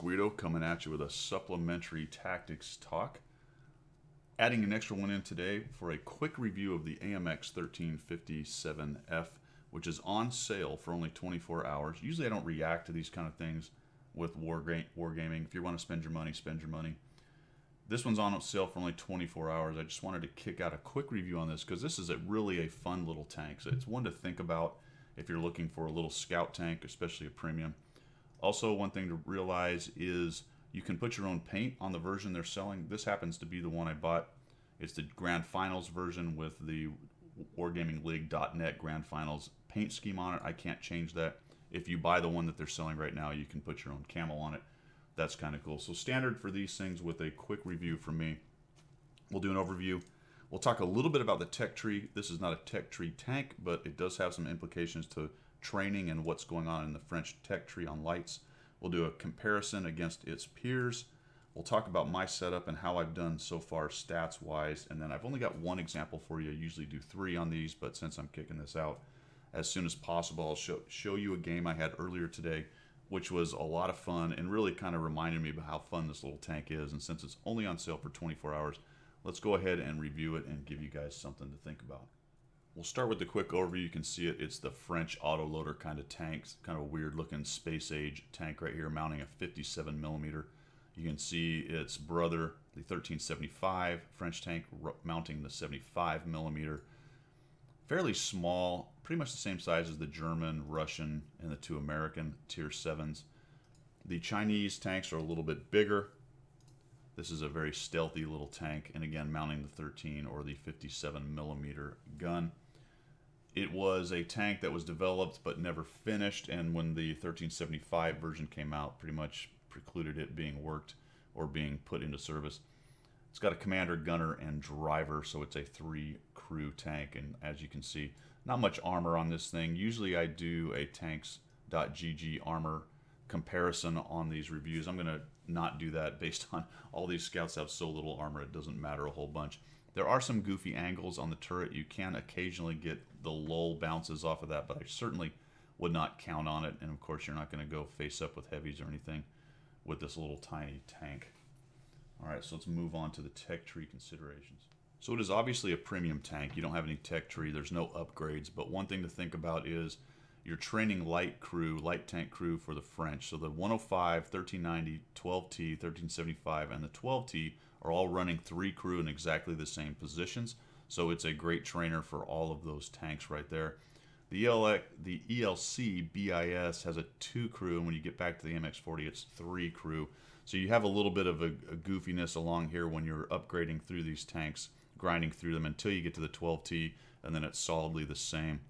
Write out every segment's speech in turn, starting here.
Guido coming at you with a supplementary tactics talk. Adding an extra one in today for a quick review of the AMX 1357F, which is on sale for only 24 hours. Usually I don't react to these kind of things with wargaming. If you want to spend your money, spend your money. This one's on sale for only 24 hours. I just wanted to kick out a quick review on this because this is really a fun little tank. So it's one to think about if you're looking for a little scout tank, especially a premium. Also, one thing to realize is you can put your own paint on the version they're selling. This happens to be the one I bought. It's the Grand Finals version with the WargamingLeague.net Grand Finals paint scheme on it. I can't change that. If you buy the one that they're selling right now, you can put your own camo on it. That's kind of cool. So standard for these things with a quick review from me. We'll do an overview. We'll talk a little bit about the tech tree. This is not a tech tree tank, but it does have some implications to training and what's going on in the French tech tree on lights. We'll do a comparison against its peers. We'll talk about my setup and how I've done so far stats wise, and then I've only got one example for you. I usually do 3 on these, but since I'm kicking this out as soon as possible, I'll show you a game I had earlier today, which was a lot of fun and really kind of reminded me about how fun this little tank is. And since it's only on sale for 24 hours, let's go ahead and review it and give you guys something to think about. We'll start with the quick overview. You can see it. It's the French autoloader kind of tank. It's kind of a weird looking space age tank right here, mounting a 57mm. You can see its brother, the 1375 French tank, mounting the 75mm. Fairly small, pretty much the same size as the German, Russian, and the 2 American Tier 7s. The Chinese tanks are a little bit bigger. This is a very stealthy little tank, and again, mounting the 13 or the 57mm gun. It was a tank that was developed but never finished, and when the 1375 version came out, pretty much precluded it being worked or being put into service. It's got a commander, gunner, and driver, so it's a 3-crew tank, and as you can see, not much armor on this thing. Usually I do a tanks.gg armor comparison on these reviews. I'm going to not do that based on all these scouts have so little armor it doesn't matter a whole bunch. There are some goofy angles on the turret. You can occasionally get the lull bounces off of that, but I certainly would not count on it, and of course you're not going to go face up with heavies or anything with this little tiny tank. Alright, so let's move on to the tech tree considerations. So it is obviously a premium tank. You don't have any tech tree. There's no upgrades. But one thing to think about is you're training light tank crew for the French. So the 105, 1390, 12T, 1375, and the 12T are all running 3 crew in exactly the same positions. So it's a great trainer for all of those tanks right there. The ELC BIS has a 2 crew, and when you get back to the MX40, it's 3 crew. So you have a little bit of a goofiness along here when you're upgrading through these tanks, grinding through them until you get to the 12T, and then it's solidly the same.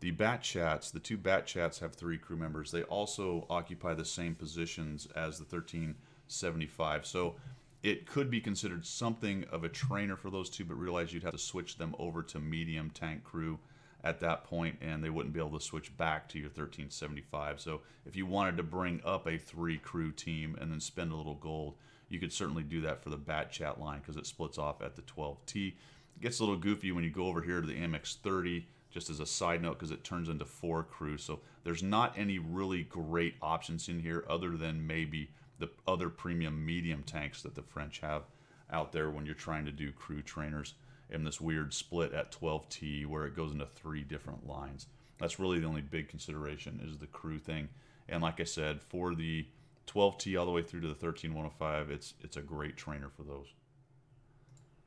The Bat Chats, the 2 Bat Chats have 3 crew members. They also occupy the same positions as the 1375. So it could be considered something of a trainer for those 2, but realize you'd have to switch them over to medium tank crew at that point, and they wouldn't be able to switch back to your 1375. So if you wanted to bring up a 3-crew team and then spend a little gold, you could certainly do that for the Bat Chat line because it splits off at the 12T. It gets a little goofy when you go over here to the AMX 30, just as a side note, because it turns into 4 crew. So there's not any really great options in here other than maybe the other premium medium tanks that the French have out there when you're trying to do crew trainers in this weird split at 12T where it goes into 3 different lines. That's really the only big consideration is the crew thing. And like I said, for the 12T all the way through to the 13105, it's a great trainer for those.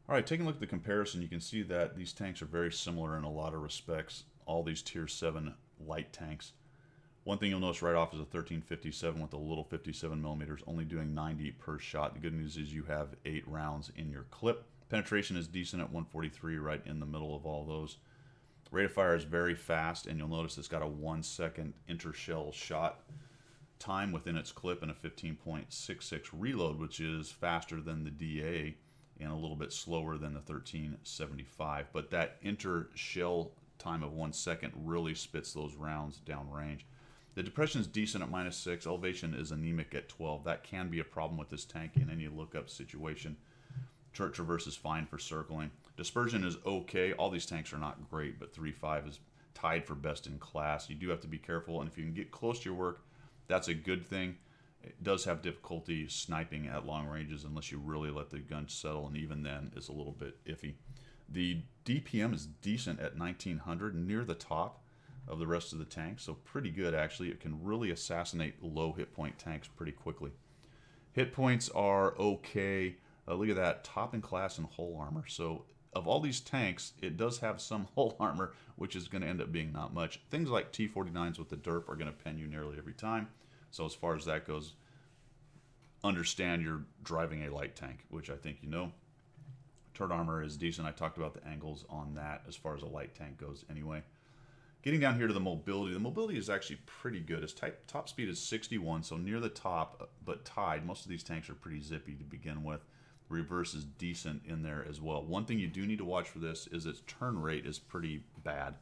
All right, taking a look at the comparison, you can see that these tanks are very similar in a lot of respects. All these Tier 7 light tanks. One thing you'll notice right off is a 1357 with a little 57mm, only doing 90 per shot. The good news is you have 8 rounds in your clip. Penetration is decent at 143, right in the middle of all those. Rate of fire is very fast, and you'll notice it's got a 1-second intershell shot time within its clip and a 15.66 reload, which is faster than the DA and a little bit slower than the 1375. But that intershell time of 1 second really spits those rounds downrange. The depression is decent at -6. Elevation is anemic at 12. That can be a problem with this tank in any lookup situation. Traverse is fine for circling. Dispersion is okay. All these tanks are not great, but 3.5 is tied for best in class. You do have to be careful, and if you can get close to your work, that's a good thing. It does have difficulty sniping at long ranges unless you really let the gun settle, and even then it's a little bit iffy. The DPM is decent at 1900, near the top of the rest of the tank, so pretty good actually. It can really assassinate low hit point tanks pretty quickly. Hit points are okay. Look at that, top in class and hull armor. So of all these tanks, it does have some hull armor, which is going to end up being not much. Things like T-49s with the derp are going to pen you nearly every time. So as far as that goes, understand you're driving a light tank, which I think you know. Turret armor is decent. I talked about the angles on that as far as a light tank goes anyway. Getting down here to the mobility is actually pretty good. Its top speed is 61, so near the top, but tied. Most of these tanks are pretty zippy to begin with. Reverse is decent in there as well. One thing you do need to watch for this is its turn rate is pretty bad.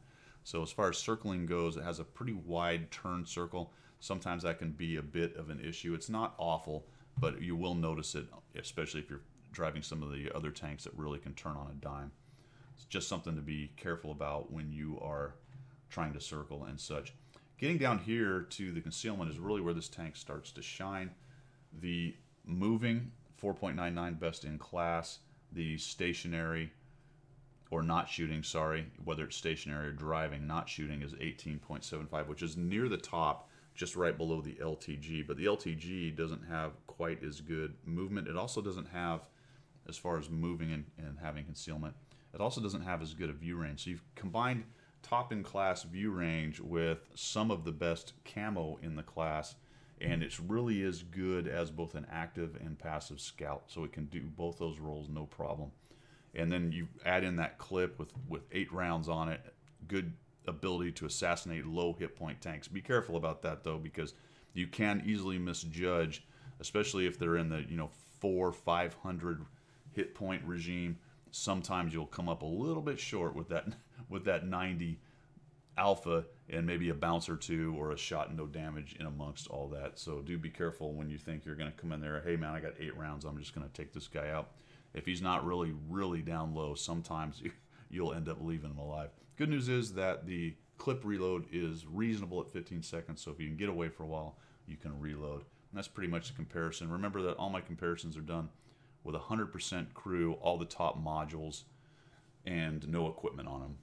So as far as circling goes, it has a pretty wide turn circle. Sometimes that can be a bit of an issue. It's not awful, but you will notice it, especially if you're driving some of the other tanks that really can turn on a dime. It's just something to be careful about when you are trying to circle and such. Getting down here to the concealment is really where this tank starts to shine. The moving, 4.99 best in class. The stationary, or not shooting, sorry, whether it's stationary or driving, not shooting is 18.75, which is near the top, just right below the LTG. But the LTG doesn't have quite as good movement. It also doesn't have, as far as moving and having concealment, it also doesn't have as good a view range. So you've combined top in class view range with some of the best camo in the class, and it really is good as both an active and passive scout, so it can do both those roles no problem. And then you add in that clip with 8 rounds on it, good ability to assassinate low hit point tanks. Be careful about that though, because you can easily misjudge, especially if they're in the 400-500 hit point regime. Sometimes you'll come up a little bit short with that 90 alpha and maybe a bounce or two or a shot and no damage in amongst all that. So do be careful when you think you're going to come in there, hey man, I got 8 rounds, I'm just going to take this guy out. If he's not really down low, sometimes you'll end up leaving him alive. Good news is that the clip reload is reasonable at 15 seconds, so if you can get away for a while, you can reload. And that's pretty much the comparison. Remember that all my comparisons are done with 100% crew, all the top modules, and no equipment on them.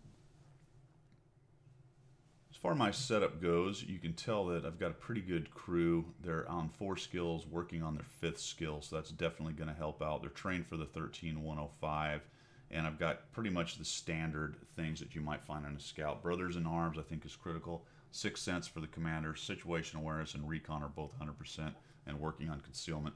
As far as my setup goes, you can tell that I've got a pretty good crew. They're on 4 skills, working on their 5th skill, so that's definitely going to help out. They're trained for the 13105, and I've got pretty much the standard things that you might find on a scout. Brothers in Arms, I think, is critical. 6th Sense for the commander. Situation awareness and recon are both 100%, and working on concealment.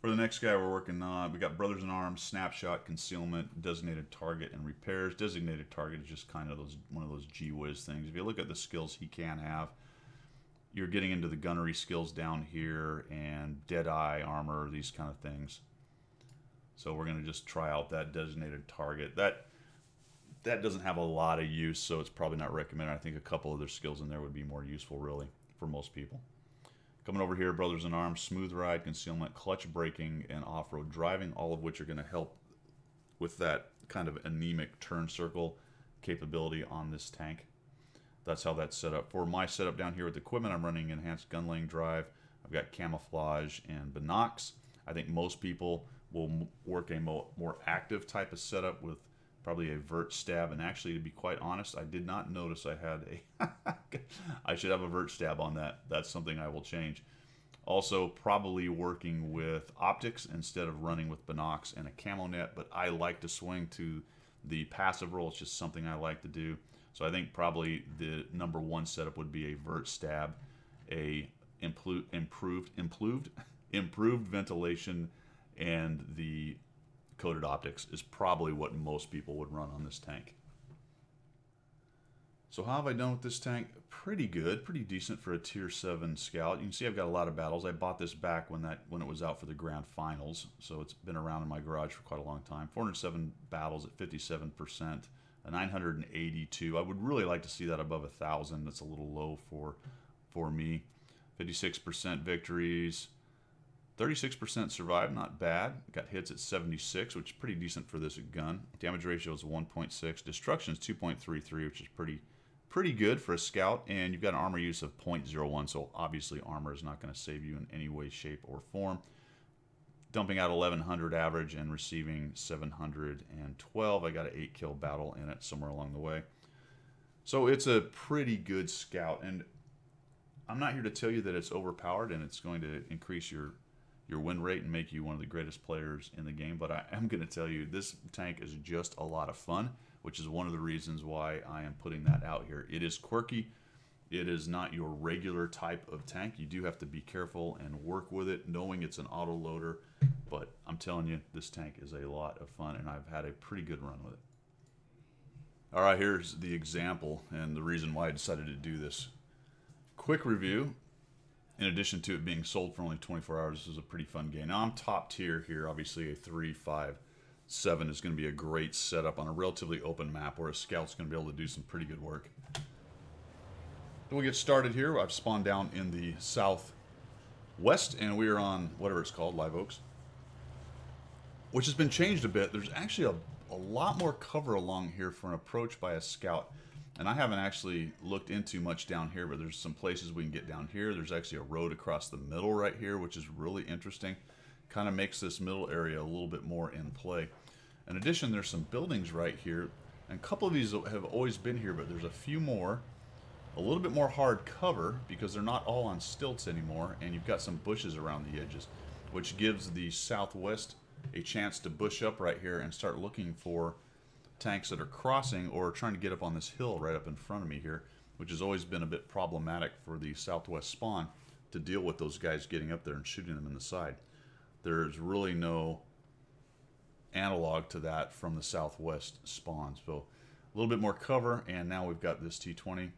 For the next guy we're working on, we got Brothers in Arms, Snapshot, Concealment, Designated Target, and Repairs. Designated Target is just kind of one of those gee whiz things. If you look at the skills he can have, you're getting into the gunnery skills down here and Deadeye armor, these kind of things. So we're going to just try out that Designated Target. That doesn't have a lot of use, so it's probably not recommended. I think a couple other skills in there would be more useful, really, for most people. Coming over here, Brothers in Arms, Smooth Ride, Concealment, Clutch Braking, and Off-Road Driving, all of which are going to help with that kind of anemic turn circle capability on this tank. That's how that's set up. For my setup down here with equipment, I'm running Enhanced Gun Lane Drive. I've got Camouflage and Binocs. I think most people will work a more active type of setup with probably a vert stab, and actually, to be quite honest, I did not notice I had a I should have a vert stab on that. That's something I will change. Also, probably working with optics instead of running with binocs and a camo net, but I like to swing to the passive role. It's just something I like to do. So I think probably the #1 setup would be a vert stab, a improved ventilation, and the coated optics is probably what most people would run on this tank. So how have I done with this tank? Pretty good, pretty decent for a tier 7 scout. You can see I've got a lot of battles. I bought this back when it was out for the grand finals, so it's been around in my garage for quite a long time. 407 battles at 57%, a 982. I would really like to see that above 1,000. That's a little low for me. 56% victories. 36% survive, not bad. Got hits at 76, which is pretty decent for this gun. Damage ratio is 1.6. Destruction is 2.33, which is pretty pretty good for a scout, and you've got an armor use of 0.01, so obviously armor is not going to save you in any way, shape, or form. Dumping out 1100 average and receiving 712. I got an 8 kill battle in it somewhere along the way. So it's a pretty good scout, and I'm not here to tell you that it's overpowered and it's going to increase your win rate and make you one of the greatest players in the game, but I am going to tell you this tank is just a lot of fun, which is one of the reasons why I am putting that out here. It is quirky. It is not your regular type of tank. You do have to be careful and work with it, knowing it's an auto loader, but I'm telling you, this tank is a lot of fun, and I've had a pretty good run with it. All right, here's the example and the reason why I decided to do this. Quick review. In addition to it being sold for only 24 hours, this is a pretty fun game. Now, I'm top tier here. Obviously, a 3-5-7 is going to be a great setup on a relatively open map where a scout's going to be able to do some pretty good work. Then we'll get started here. I've spawned down in the southwest, and we are on whatever it's called, Live Oaks, which has been changed a bit. There's actually a lot more cover along here for an approach by a scout. And I haven't actually looked into much down here, but there's some places we can get down here. There's actually a road across the middle right here, which is really interesting. Kind of makes this middle area a little bit more in play. In addition, there's some buildings right here. And a couple of these have always been here, but there's a few more. A little bit more hard cover because they're not all on stilts anymore. And you've got some bushes around the edges, which gives the southwest a chance to bush up right here and start looking for tanks that are crossing or trying to get up on this hill right up in front of me here, which has always been a bit problematic for the southwest spawn to deal with those guys getting up there and shooting them in the side. There's really no analog to that from the southwest spawn. So a little bit more cover, and now we've got this T20.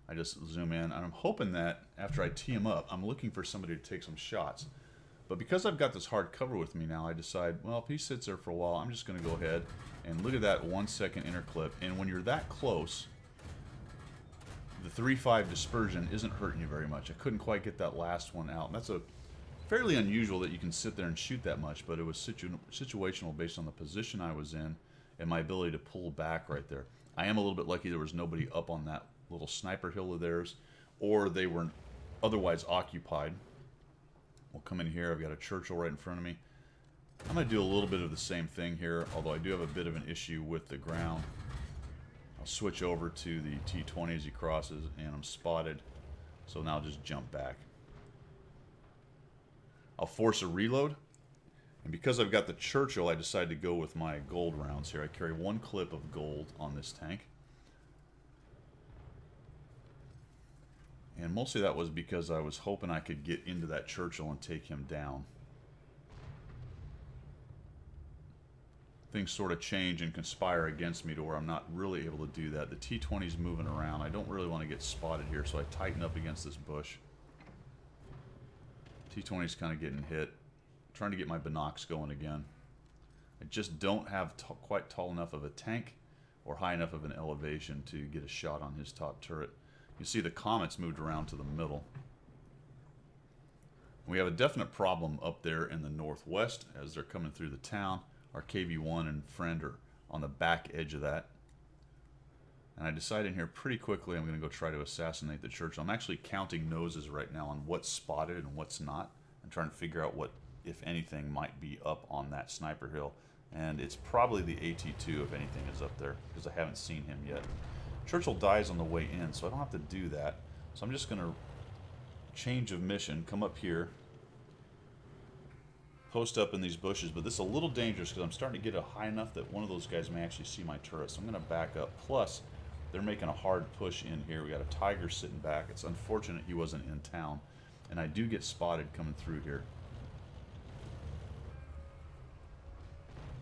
I just zoom in, and I'm hoping that after I tee him up, I'm looking for somebody to take some shots. But because I've got this hard cover with me now, I decide, well, if he sits there for a while, I'm just going to go ahead and look at that 1 second interclip. And when you're that close, the 3-5 dispersion isn't hurting you very much. I couldn't quite get that last one out. And that's a fairly unusual that you can sit there and shoot that much, but it was situational based on the position I was in and my ability to pull back right there. I am a little bit lucky there was nobody up on that little sniper hill of theirs, or they were otherwise occupied. We'll come in here. I've got a Churchill right in front of me. I'm going to do a little bit of the same thing here, although I do have a bit of an issue with the ground. I'll switch over to the T20 as he crosses, and I'm spotted. So now I'll just jump back. I'll force a reload. And because I've got the Churchill, I decided to go with my gold rounds here. I carry 1 clip of gold on this tank. And mostly that was because I was hoping I could get into that Churchill and take him down. Things sort of change and conspire against me to where I'm not really able to do that. The T-20's moving around. I don't really want to get spotted here, so I tighten up against this bush. T-20's kind of getting hit. I'm trying to get my binocs going again. I just don't have quite tall enough of a tank or high enough of an elevation to get a shot on his top turret. You see the Comet's moved around to the middle. We have a definite problem up there in the northwest as they're coming through the town. Our KV-1 and friend are on the back edge of that. And I decide in here pretty quickly I'm going to go try to assassinate the Churchill. I'm actually counting noses right now on what's spotted and what's not. I'm trying to figure out what, if anything, might be up on that sniper hill. And it's probably the AT-2 if anything is up there, because I haven't seen him yet. Churchill dies on the way in, so I don't have to do that. So I'm just going to change of mission, come up here, post up in these bushes, but this is a little dangerous because I'm starting to get it high enough that one of those guys may actually see my turret. So I'm going to back up. Plus, they're making a hard push in here. We got a Tiger sitting back. It's unfortunate he wasn't in town. And I do get spotted coming through here.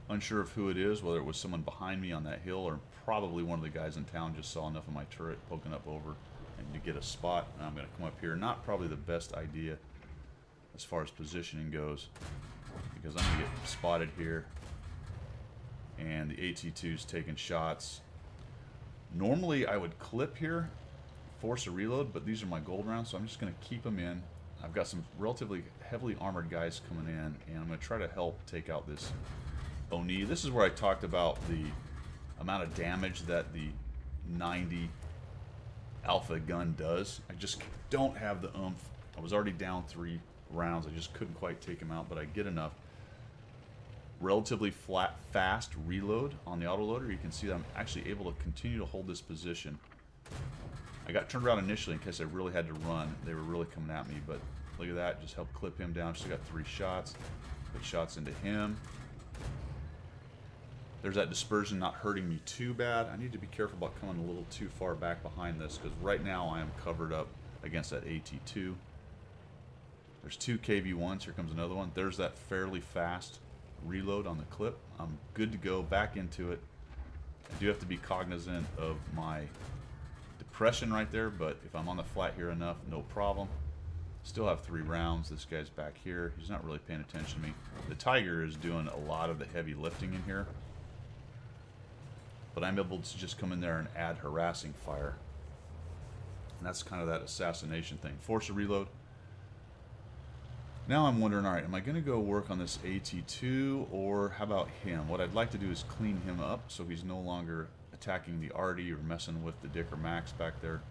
Unsure of who it is, whether it was someone behind me on that hill or probably one of the guys in town just saw enough of my turret poking up over and to get a spot. And I'm going to come up here. Not probably the best idea as far as positioning goes, because I'm going to get spotted here. And the AT-2's taking shots. Normally I would clip here, force a reload, but these are my gold rounds, so I'm just going to keep them in. I've got some relatively heavily armored guys coming in, and I'm going to try to help take out this Oni. This is where I talked about the amount of damage that the 90 alpha gun does. I just don't have the oomph. I was already down 3 rounds. I just couldn't quite take him out, but I get enough. Relatively fast reload on the autoloader. You can see that I'm actually able to continue to hold this position. I got turned around initially in case I really had to run. They were really coming at me, but look at that. Just helped clip him down. Still got 3 shots. Put shots into him. There's that dispersion not hurting me too bad. I need to be careful about coming a little too far back behind this because right now I am covered up against that AT2. There's 2 KV1s. Here comes another one. There's that fairly fast reload on the clip. I'm good to go back into it. I do have to be cognizant of my depression right there, but if I'm on the flat here enough, no problem. Still have 3 rounds. This guy's back here. He's not really paying attention to me. The Tiger is doing a lot of the heavy lifting in here, but I'm able to just come in there and add harassing fire. And that's kind of that assassination thing. Force a reload. Now I'm wondering, all right, am I going to go work on this AT2 or how about him? What I'd like to do is clean him up so he's no longer attacking the Arty or messing with the Dick or Max back there.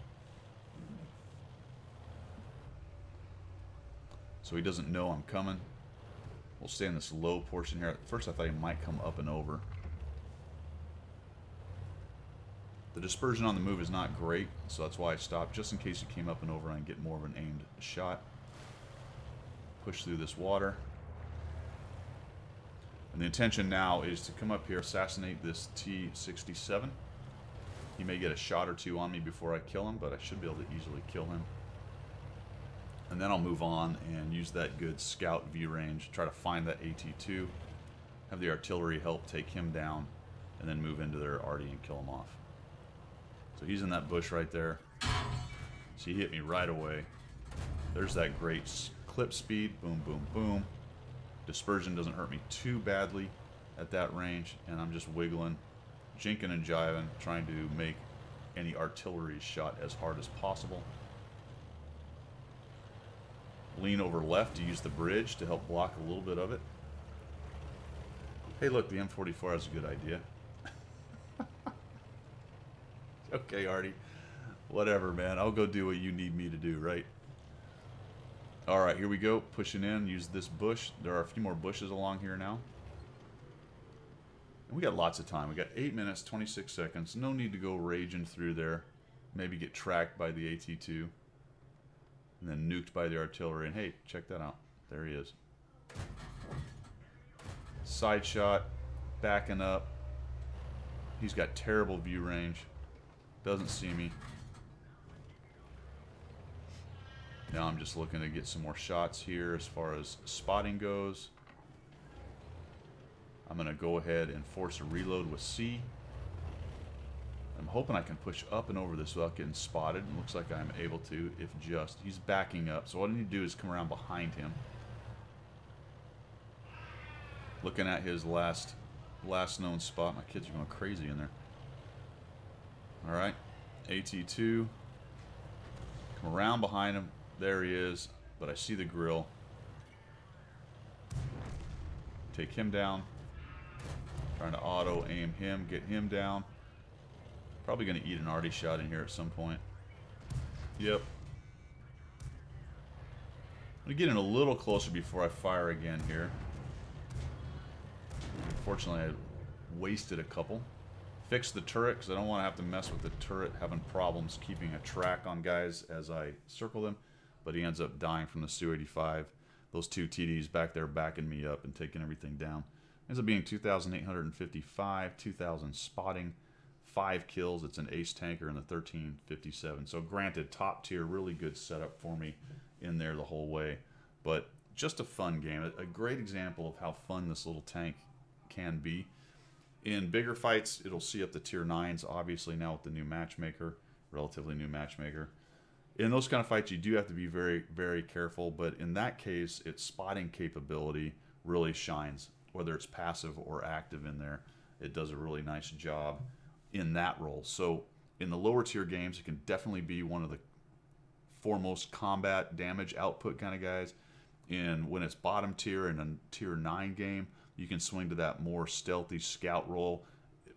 So he doesn't know I'm coming. We'll stay in this low portion here. At first I thought he might come up and over. The dispersion on the move is not great, so that's why I stopped, just in case he came up and over and get more of an aimed shot. Push through this water. And the intention now is to come up here, assassinate this T-67. He may get a shot or 2 on me before I kill him, but I should be able to easily kill him. And then I'll move on and use that good scout view range, try to find that AT2, have the artillery help take him down, and then move into their Arty and kill him off. So he's in that bush right there. So he hit me right away. There's that great clip speed. Boom, boom, boom. Dispersion doesn't hurt me too badly at that range. And I'm just wiggling, jinking and jiving, trying to make any artillery shot as hard as possible. Lean over left to use the bridge to help block a little bit of it. Hey, look, the M44 has a good idea. Okay, Arty. Whatever, man. I'll go do what you need me to do, right? Alright, here we go. Pushing in. Use this bush. There are a few more bushes along here now. And we got lots of time. We got 8 minutes, 26 seconds. No need to go raging through there. Maybe get tracked by the AT2. And then nuked by the artillery. And hey, check that out. There he is. Side shot. Backing up. He's got terrible view range. Doesn't see me. Now I'm just looking to get some more shots here as far as spotting goes. I'm going to go ahead and force a reload with C. I'm hoping I can push up and over this without getting spotted. It looks like I'm able to, if just. He's backing up, so what I need to do is come around behind him. Looking at his last known spot. My kids are going crazy in there. Alright, AT2. Come around behind him. There he is, but I see the grill. Take him down. Trying to auto aim him, get him down. Probably going to eat an Arty shot in here at some point. Yep. I'm going to get in a little closer before I fire again here. Unfortunately, I wasted a couple. Fix the turret because I don't want to have to mess with the turret having problems keeping a track on guys as I circle them. But he ends up dying from the Su-85. Those 2 TDs back there backing me up and taking everything down. Ends up being 2,855, 2,000 spotting, 5 kills. It's an ace tanker in the 1357. So granted, top tier, really good setup for me in there the whole way. But just a fun game. A great example of how fun this little tank can be. In bigger fights, it'll see up to tier 9s, obviously now with the new matchmaker, relatively new matchmaker. In those kind of fights, you do have to be very, very careful, but in that case, its spotting capability really shines. Whether it's passive or active in there, it does a really nice job in that role. So in the lower tier games, it can definitely be one of the foremost combat damage output kind of guys. And when it's bottom tier in a tier 9 game, you can swing to that more stealthy scout role,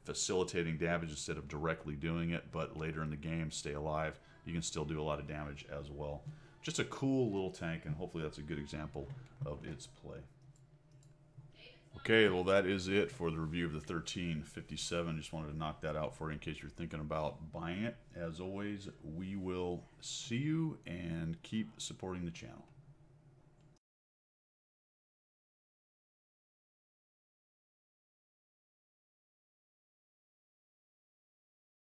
facilitating damage instead of directly doing it, but later in the game, stay alive. you can still do a lot of damage as well. Just a cool little tank, and hopefully that's a good example of its play. Okay, well that is it for the review of the 1357. Just wanted to knock that out for you in case you're thinking about buying it. As always, we will see you, and keep supporting the channel.